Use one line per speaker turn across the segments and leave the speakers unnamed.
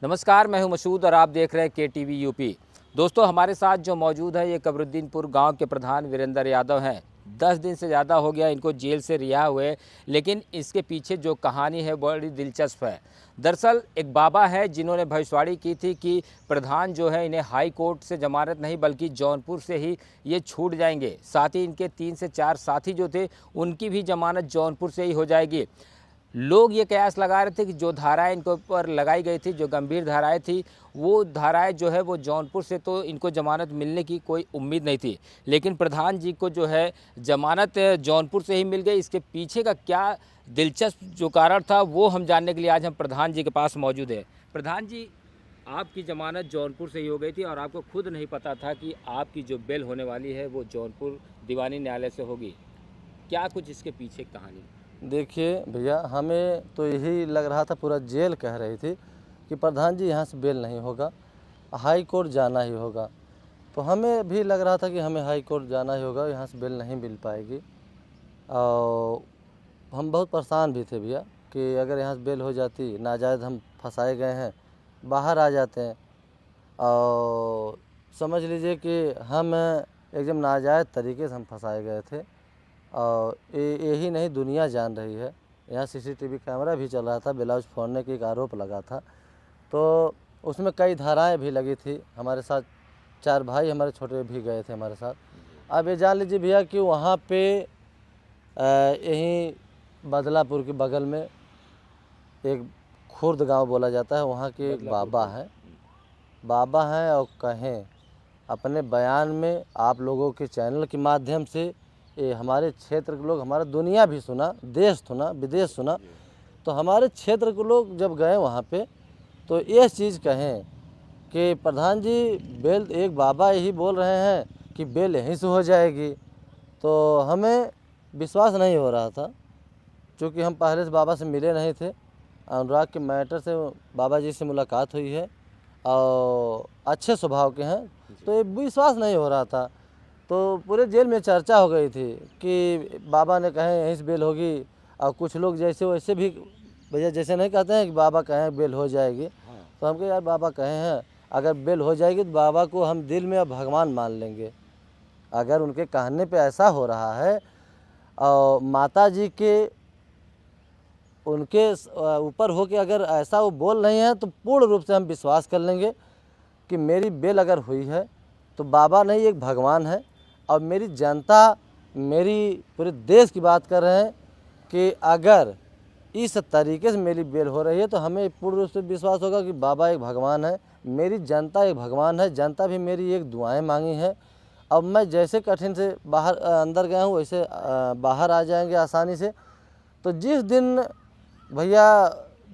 नमस्कार, मैं हूं मसूद और आप देख रहे हैं KTV यूपी। दोस्तों, हमारे साथ जो मौजूद है ये कबरुद्दीनपुर गांव के प्रधान वीरेंद्र यादव हैं। 10 दिन से ज़्यादा हो गया इनको जेल से रिहा हुए, लेकिन इसके पीछे जो कहानी है बड़ी दिलचस्प है। दरअसल एक बाबा है जिन्होंने भविष्यवाणी की थी कि प्रधान जो है इन्हें हाई कोर्ट से जमानत नहीं बल्कि जौनपुर से ही ये छूट जाएंगे। साथ ही इनके 3 से 4 साथी जो थे उनकी भी जमानत जौनपुर से ही हो जाएगी। लोग ये कयास लगा रहे थे कि जो धाराएं इनके ऊपर लगाई गई थी, जो गंभीर धाराएं थी, वो धाराएं जो है वो जौनपुर से तो इनको जमानत मिलने की कोई उम्मीद नहीं थी, लेकिन प्रधान जी को जो है जमानत जौनपुर से ही मिल गई। इसके पीछे का क्या दिलचस्प जो कारण था वो हम जानने के लिए आज हम प्रधान जी के पास मौजूद है। प्रधान जी, आपकी जमानत जौनपुर से ही हो गई थी और आपको खुद नहीं पता था कि आपकी जो बेल होने वाली है वो जौनपुर दीवानी न्यायालय से होगी। क्या कुछ इसके पीछे कहानी?
देखिए भैया, हमें तो यही लग रहा था, पूरा जेल कह रही थी कि प्रधान जी यहाँ से बेल नहीं होगा, हाई कोर्ट जाना ही होगा। तो हमें भी लग रहा था कि हमें हाई कोर्ट जाना ही होगा, यहाँ से बेल नहीं मिल पाएगी। और हम बहुत परेशान भी थे भैया कि अगर यहाँ से बेल हो जाती, नाजायज़ हम फंसाए गए हैं, बाहर आ जाते हैं। और समझ लीजिए कि हम एकदम नाजायज़ तरीके से हम फंसाए गए थे। और यही नहीं, दुनिया जान रही है। यहाँ CCTV कैमरा भी चल रहा था, ब्लाउज फोड़ने की एक आरोप लगा था, तो उसमें कई धाराएं भी लगी थी। हमारे साथ 4 भाई हमारे छोटे भी गए थे हमारे साथ। अब ये जान लीजिए भैया कि वहाँ पे यहीं बदलापुर के बगल में एक खुर्द गांव बोला जाता है, वहाँ के एक बाबा हैं और कहें अपने बयान में आप लोगों के चैनल के माध्यम से ये हमारे क्षेत्र के लोग, हमारा दुनिया भी सुना, देश सुना, विदेश सुना, तो हमारे क्षेत्र के लोग जब गए वहाँ पे तो ये चीज़ कहें कि प्रधान जी बेल, एक बाबा यही बोल रहे हैं कि बेल यहीं से हो जाएगी। तो हमें विश्वास नहीं हो रहा था, क्योंकि हम पहले से बाबा से मिले नहीं थे। अनुराग के मैटर से बाबा जी से मुलाकात हुई है और अच्छे स्वभाव के हैं, तो ये विश्वास नहीं हो रहा था। तो पूरे जेल में चर्चा हो गई थी कि बाबा ने कहे यहीं से बेल होगी, और कुछ लोग जैसे वैसे भी भैया जैसे नहीं कहते हैं कि बाबा कहें बेल हो जाएगी। तो हम कहे यार बाबा कहे हैं, अगर बेल हो जाएगी तो बाबा को हम दिल में अब भगवान मान लेंगे। अगर उनके कहने पे ऐसा हो रहा है और माता जी के उनके ऊपर हो के अगर ऐसा वो बोल रही हैं, तो पूर्ण रूप से हम विश्वास कर लेंगे कि मेरी बेल अगर हुई है तो बाबा नहीं, एक भगवान है। और मेरी जनता, मेरी पूरे देश की बात कर रहे हैं कि अगर इस तरीके से मेरी बेल हो रही है तो हमें पूर्ण रूप से विश्वास होगा कि बाबा एक भगवान है, मेरी जनता एक भगवान है। जनता भी मेरी एक दुआएं मांगी हैं। अब मैं जैसे कठिन से बाहर अंदर गया हूँ, वैसे बाहर आ जाएंगे आसानी से। तो जिस दिन भैया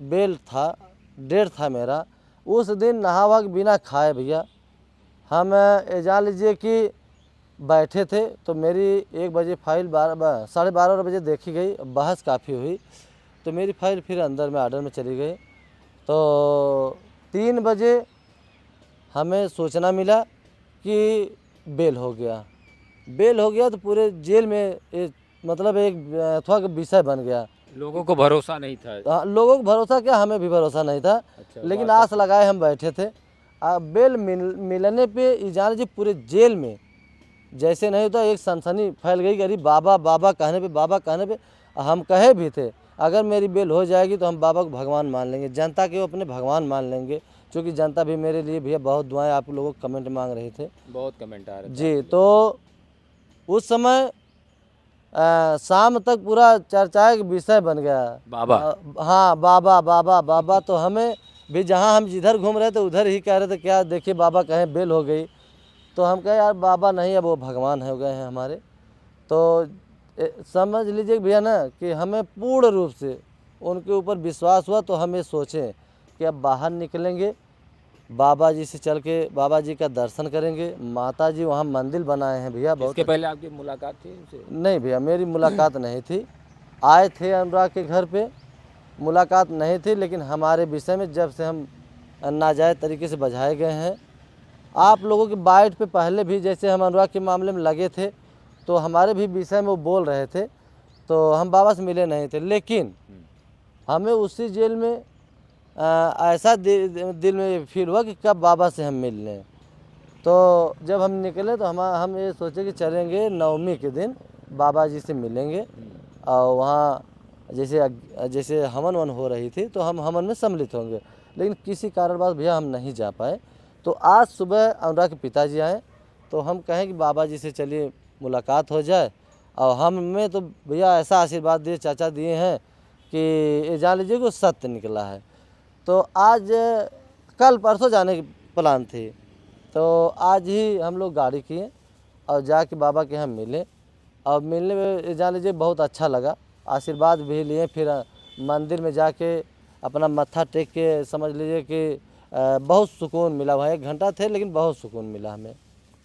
बेल था, डेट था मेरा, उस दिन नहावा के बिना खाए भैया हम जान लीजिए कि बैठे थे। तो मेरी 1 बजे फाइल 12:30 बजे देखी गई, बहस काफ़ी हुई, तो मेरी फाइल फिर अंदर में आर्डर में चली गई। तो 3 बजे हमें सूचना मिला कि बेल हो गया। तो पूरे जेल में मतलब एक थोड़ा विषय बन गया।
लोगों को भरोसा नहीं था।
लोगों को भरोसा क्या, हमें भी भरोसा नहीं था।
अच्छा,
लेकिन आस लगाए हम बैठे थे। बेल मिलने पे जान लीजिए पूरे जेल में जैसे नहीं होता, एक सनसनी फैल गई कि अरे बाबा कहने पे हम कहे भी थे अगर मेरी बेल हो जाएगी तो हम बाबा को भगवान मान लेंगे, जनता के अपने भगवान मान लेंगे। क्योंकि जनता भी मेरे लिए भैया बहुत दुआएं, आप लोगों को कमेंट मांग रहे थे,
बहुत कमेंट आ रहे थे
जी। तो उस समय शाम तक पूरा चर्चा के विषय बन गया
बाबा।
हाँ, बाबा। तो हमें भी जहाँ हम जिधर घूम रहे थे उधर ही कह रहे थे क्या देखिए बाबा कहें बेल हो गई। तो हम कहे यार बाबा नहीं, अब वो भगवान हो गए हैं हमारे। तो समझ लीजिए भैया ना कि हमें पूर्ण रूप से उनके ऊपर विश्वास हुआ। तो हम ये सोचें कि अब बाहर निकलेंगे, बाबा जी से चल के बाबा जी का दर्शन करेंगे। माता जी वहाँ मंदिर बनाए हैं भैया। बहुत
इसके पहले आपकी मुलाकात थी उनसे?
नहीं भैया, मेरी मुलाकात नहीं थी। आए थे अनुराग के घर पे, मुलाकात नहीं थी। लेकिन हमारे विषय में जब से हम नाजायज़ तरीके से बझाए गए हैं, आप लोगों की बाइट पे पहले भी जैसे हम अनुराग के मामले में लगे थे तो हमारे भी विषय में वो बोल रहे थे, तो हम बाबा से मिले नहीं थे। लेकिन हमें उसी जेल में ऐसा दिल में फील हुआ कि कब बाबा से हम मिल लें। तो जब हम निकले तो हम ये सोचे कि चलेंगे नवमी के दिन बाबा जी से मिलेंगे और वहाँ जैसे हवन वन हो रही थी तो हम हवन में सम्मिलित होंगे, लेकिन किसी कारणवश भैया हम नहीं जा पाए। तो आज सुबह अनुराग के पिताजी आए तो हम कहें कि बाबा जी से चलिए मुलाकात हो जाए, और हमें तो भैया ऐसा आशीर्वाद दिए, चाचा दिए हैं कि ये जान लीजिए कि सत्य निकला है। तो आज कल परसों जाने की प्लान थी, तो आज ही हम लोग गाड़ी किए और जाके बाबा के यहाँ मिले, और मिलने में जान लीजिए बहुत अच्छा लगा, आशीर्वाद भी लिए। फिर मंदिर में जाके अपना मत्था टेक के समझ लीजिए कि बहुत सुकून मिला। वहाँ 1 घंटा थे लेकिन बहुत सुकून मिला हमें।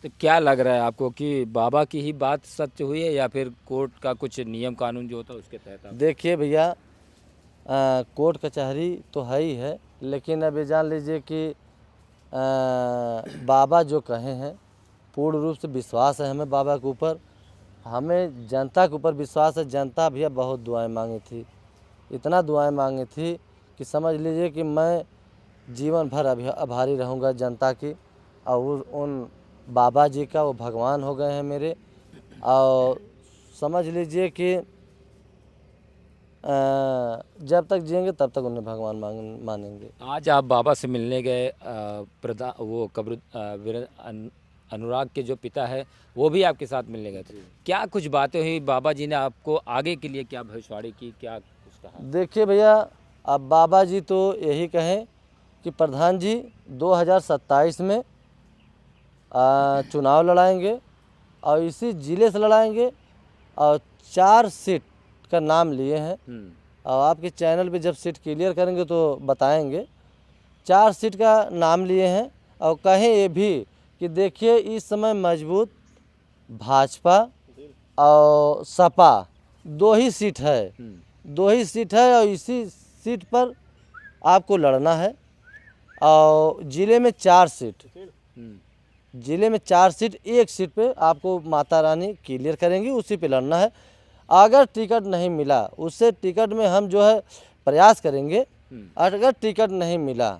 तो क्या लग रहा है आपको कि बाबा की ही बात सत्य हुई है या फिर कोर्ट का कुछ नियम कानून जो होता है उसके तहत आप?
देखिए भैया, कोर्ट कचहरी तो है ही है, लेकिन अब ये जान लीजिए कि बाबा जो कहे हैं पूर्ण रूप से विश्वास है हमें बाबा के ऊपर, हमें जनता के ऊपर विश्वास है। जनता भैया बहुत दुआएं मांगी थी, इतना दुआएं मांगी थी कि समझ लीजिए कि मैं जीवन भर आभारी रहूँगा जनता की, और उन बाबा जी का, वो भगवान हो गए हैं मेरे। और समझ लीजिए कि जब तक जिएंगे तब तक उन्हें भगवान मानेंगे।
आज आप बाबा से मिलने गए, वो अनुराग के जो पिता है वो भी आपके साथ मिलने गए थे, क्या कुछ बातें हुई? बाबा जी ने आपको आगे के लिए क्या भविष्यवाणी की, क्या कुछ कहा?
देखिए भैया, अब बाबा जी तो यही कहें कि प्रधान जी 2027 में चुनाव लड़ाएंगे और इसी ज़िले से लड़ाएंगे, और 4 सीट का नाम लिए हैं, और आपके चैनल पे जब सीट क्लियर करेंगे तो बताएंगे। 4 सीट का नाम लिए हैं, और कहें ये भी कि देखिए इस समय मजबूत भाजपा और सपा 2 ही सीट है, 2 ही सीट है, और इसी सीट पर आपको लड़ना है। और ज़िले में 4 सीट, ज़िले में 4 सीट, 1 सीट पे आपको माता रानी क्लियर करेंगी, उसी पे लड़ना है। अगर टिकट नहीं मिला, उससे टिकट में हम जो है प्रयास करेंगे। अगर टिकट नहीं मिला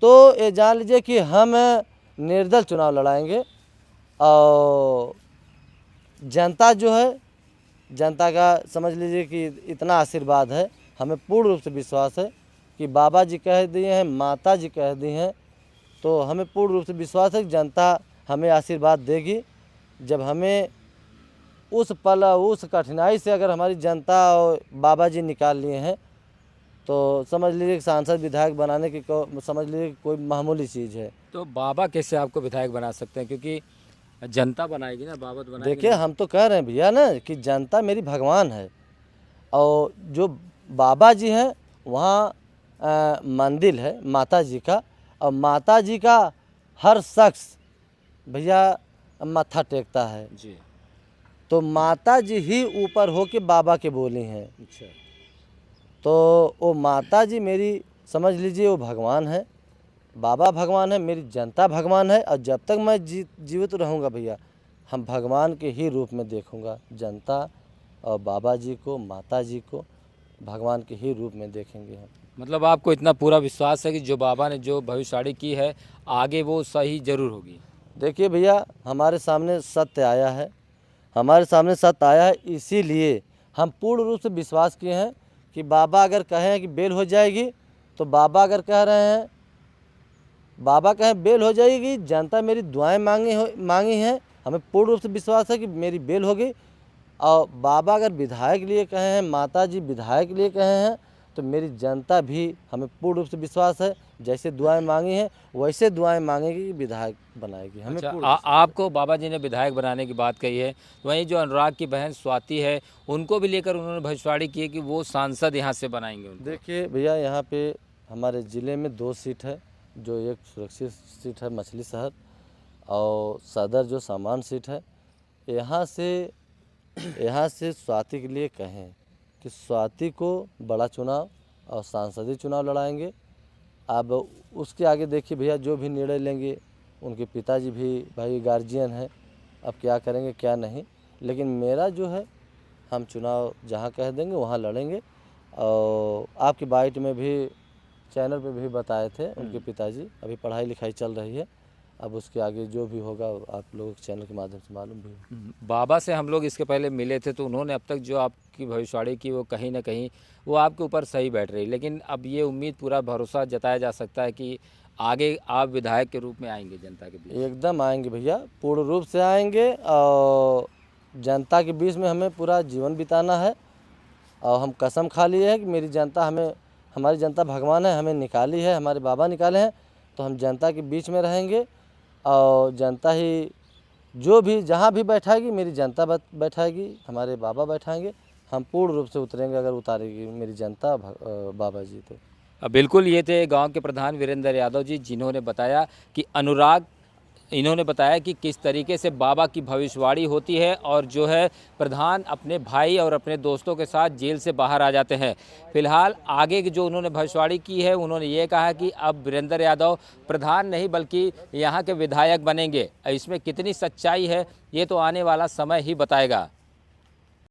तो ये जान लीजिए कि हम निर्दल चुनाव लड़ाएंगे, और जनता जो है, जनता का समझ लीजिए कि इतना आशीर्वाद है, हमें पूर्ण रूप से विश्वास है कि बाबा जी कह दिए हैं, माता जी कह दी हैं, तो हमें पूर्ण रूप से विश्वास है कि जनता हमें आशीर्वाद देगी। जब हमें उस पल, उस कठिनाई से अगर हमारी जनता और बाबा जी निकाल लिए हैं, तो समझ लीजिए कि सांसद विधायक बनाने की समझ लीजिए कोई मामूली चीज़ है।
तो बाबा कैसे आपको विधायक बना सकते हैं, क्योंकि जनता बनाएगी ना, बाबा तो बनाएगी।
देखिए हम तो कह रहे हैं भैया ना कि जनता मेरी भगवान है, और जो बाबा जी हैं वहाँ मंदिर है माता जी का, और माता जी का हर शख्स भैया माथा टेकता है
जी।
तो माता जी ही ऊपर हो के बाबा के बोली हैं।
अच्छा।
तो वो माता जी मेरी समझ लीजिए वो भगवान है, बाबा भगवान है, मेरी जनता भगवान है, और जब तक मैं जीवित रहूँगा भैया, हम भगवान के ही रूप में देखूँगा जनता और बाबा जी को, माता जी को भगवान के ही रूप में देखेंगे हम।
मतलब आपको इतना पूरा विश्वास है कि जो बाबा ने जो भविष्यवाणी की है आगे वो सही जरूर होगी?
देखिए भैया, हमारे सामने सत्य आया है, हमारे सामने सत्य आया है, इसीलिए हम पूर्ण रूप से विश्वास किए हैं कि बाबा अगर कहें कि बेल हो जाएगी, तो बाबा अगर कह रहे हैं, बाबा कहें बेल हो जाएगी, जनता मेरी दुआएं मांगी हैं, हमें पूर्ण रूप से विश्वास है कि मेरी बेल होगी। और बाबा अगर विधायक के लिए कहे हैं, माता जी विधायक के लिए कहे हैं, तो मेरी जनता भी, हमें पूर्ण रूप से विश्वास है, जैसे दुआएं मांगी हैं वैसे दुआएं मांगेगी कि विधायक बनाएगी हमें।
अच्छा, आपको बाबा जी ने विधायक बनाने की बात कही है, तो वहीं जो अनुराग की बहन स्वाति है उनको भी लेकर उन्होंने भविष्यवाणी की है कि वो सांसद यहाँ से बनाएंगे उनको।
देखिए भैया, यहाँ पे हमारे ज़िले में 2 सीट है, जो एक सुरक्षित सीट है मछली शहर, और सदर जो सामान सीट है। यहाँ से स्वाति के लिए कहें कि स्वाति को बड़ा चुनाव और सांसदीय चुनाव लड़ाएंगे। अब उसके आगे देखिए भैया, जो भी निर्णय लेंगे, उनके पिताजी भी भाई गार्जियन हैं, अब क्या करेंगे क्या नहीं, लेकिन मेरा जो है, हम चुनाव जहाँ कह देंगे वहाँ लड़ेंगे। और आपकी बाइट में भी चैनल पे भी बताए थे उनके पिताजी। अभी पढ़ाई लिखाई चल रही है, अब उसके आगे जो भी होगा आप लोगों के चैनल के माध्यम से मालूम भी होगा।
बाबा से हम लोग इसके पहले मिले थे तो उन्होंने अब तक जो आपकी भविष्यवाणी की वो कहीं ना कहीं वो आपके ऊपर सही बैठ रही, लेकिन अब ये उम्मीद पूरा भरोसा जताया जा सकता है कि आगे आप विधायक के रूप में आएंगे जनता के बीच।
एकदम आएंगे भैया, पूर्ण रूप से आएंगे और जनता के बीच में हमें पूरा जीवन बिताना है। और हम कसम खा लिए है कि मेरी जनता हमें, हमारी जनता भगवान है, हमें निकाली है, हमारे बाबा निकाले हैं, तो हम जनता के बीच में रहेंगे और जनता ही जो भी जहाँ भी बैठाएगी मेरी जनता बैठाएगी, हमारे बाबा बैठाएंगे, हम पूर्ण रूप से उतरेंगे अगर उतारेगी मेरी जनता बाबा जी तो।
बिल्कुल, ये थे गांव के प्रधान वीरेंद्र यादव जी, जिन्होंने बताया कि अनुराग, इन्होंने बताया कि किस तरीके से बाबा की भविष्यवाणी होती है और जो है प्रधान अपने भाई और अपने दोस्तों के साथ जेल से बाहर आ जाते हैं। फिलहाल आगे की जो उन्होंने भविष्यवाणी की है, उन्होंने ये कहा कि अब वीरेंद्र यादव प्रधान नहीं बल्कि यहाँ के विधायक बनेंगे। इसमें कितनी सच्चाई है ये तो आने वाला समय ही बताएगा।